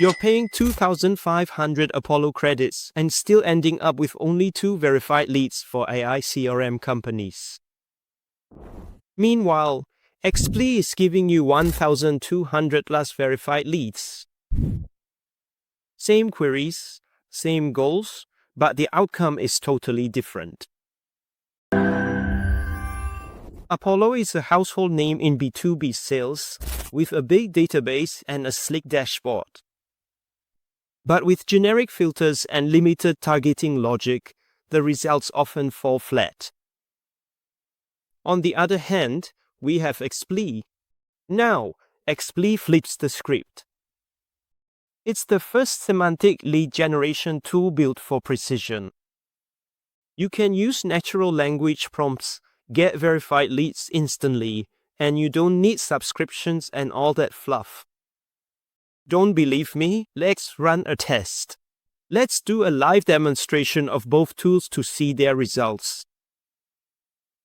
You're paying 2,500 Apollo credits and still ending up with only 2 verified leads for AI CRM companies. Meanwhile, Xpli is giving you 1,200 plus verified leads. Same queries, same goals, but the outcome is totally different. Apollo is a household name in B2B sales, with a big database and a slick dashboard. But with generic filters and limited targeting logic, the results often fall flat. On the other hand, we have Xpli. Now, Xpli flips the script. It's the first semantic lead generation tool built for precision. You can use natural language prompts, get verified leads instantly, and you don't need subscriptions and all that fluff. Don't believe me? Let's run a test. Let's do a live demonstration of both tools to see their results.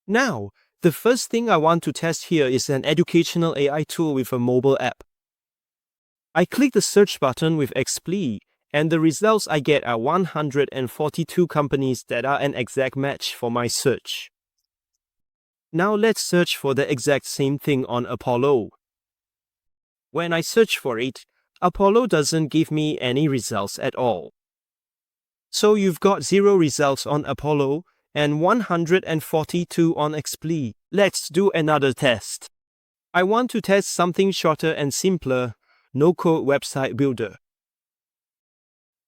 Now, the first thing I want to test here is an educational AI tool with a mobile app. I click the search button with Xpli, and the results I get are 142 companies that are an exact match for my search. Now let's search for the exact same thing on Apollo. When I search for it, Apollo doesn't give me any results at all. So you've got 0 results on Apollo and 142 on Xpli. Let's do another test. I want to test something shorter and simpler, no-code website builder.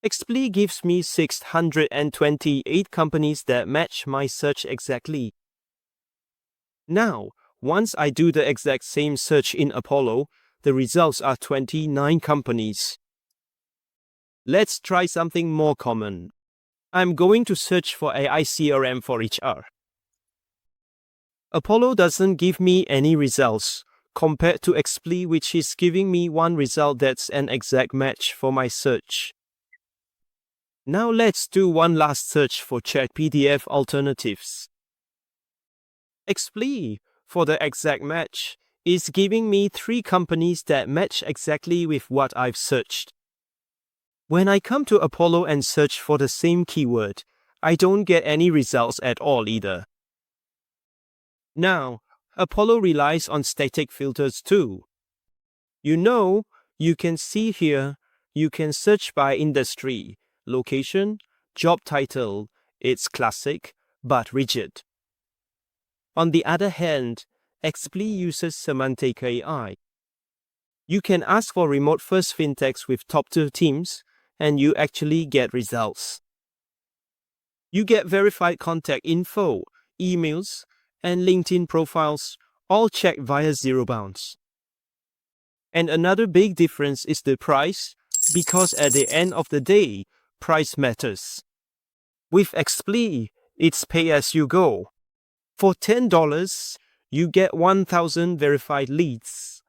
Xpli gives me 628 companies that match my search exactly. Now, once I do the exact same search in Apollo, the results are 29 companies. Let's try something more common. I'm going to search for AI CRM for HR. Apollo doesn't give me any results, compared to Xpli, which is giving me one result that's an exact match for my search. Now let's do one last search for chat PDF alternatives. Xpli, for the exact match, is giving me 3 companies that match exactly with what I've searched. When I come to Apollo and search for the same keyword, I don't get any results at all either. Now, Apollo relies on static filters too. You can see here, you can search by industry, location, job title. It's classic, but rigid. On the other hand, Xpli uses Semantic AI. You can ask for remote-first fintechs with top-tier teams, and you actually get results. You get verified contact info, emails, and LinkedIn profiles, all checked via zero bounce. And another big difference is the price, because at the end of the day, price matters. With Xpli, it's pay as you go. For $10, you get 1,000 verified leads.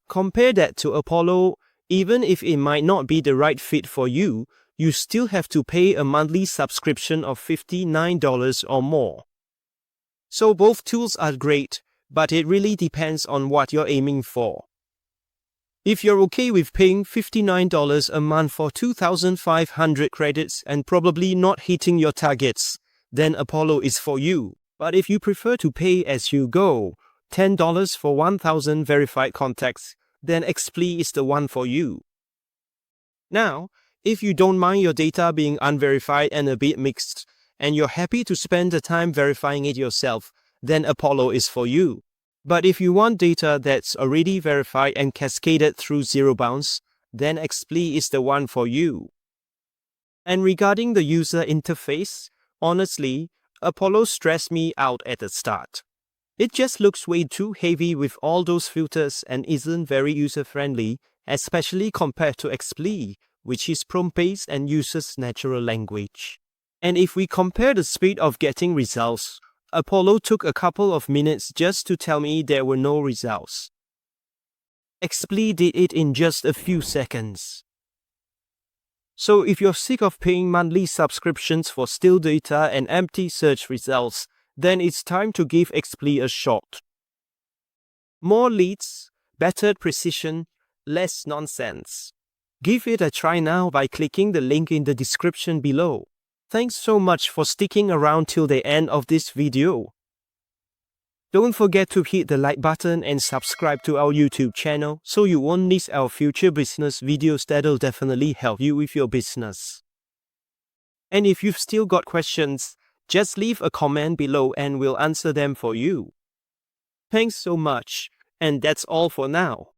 Compare that to Apollo. Even if it might not be the right fit for you, you still have to pay a monthly subscription of $59 or more. So both tools are great, but it really depends on what you're aiming for. If you're okay with paying $59 a month for 2,500 credits and probably not hitting your targets, then Apollo is for you. But if you prefer to pay as you go, $10 for 1,000 verified contacts, then Xpli is the one for you. Now, if you don't mind your data being unverified and a bit mixed, and you're happy to spend the time verifying it yourself, then Apollo is for you. But if you want data that's already verified and cascaded through zero bounce, then Xpli is the one for you. And regarding the user interface, honestly, Apollo stressed me out at the start. It just looks way too heavy with all those filters and isn't very user-friendly, especially compared to Xpli, which is prompt-based and uses natural language. And if we compare the speed of getting results, Apollo took a couple of minutes just to tell me there were no results. Xpli did it in just a few seconds. So if you're sick of paying monthly subscriptions for still data and empty search results, then it's time to give Xpli a shot. More leads, better precision, less nonsense. Give it a try now by clicking the link in the description below. Thanks so much for sticking around till the end of this video. Don't forget to hit the like button and subscribe to our YouTube channel so you won't miss our future business videos that'll definitely help you with your business. And if you've still got questions, just leave a comment below and we'll answer them for you. Thanks so much, and that's all for now.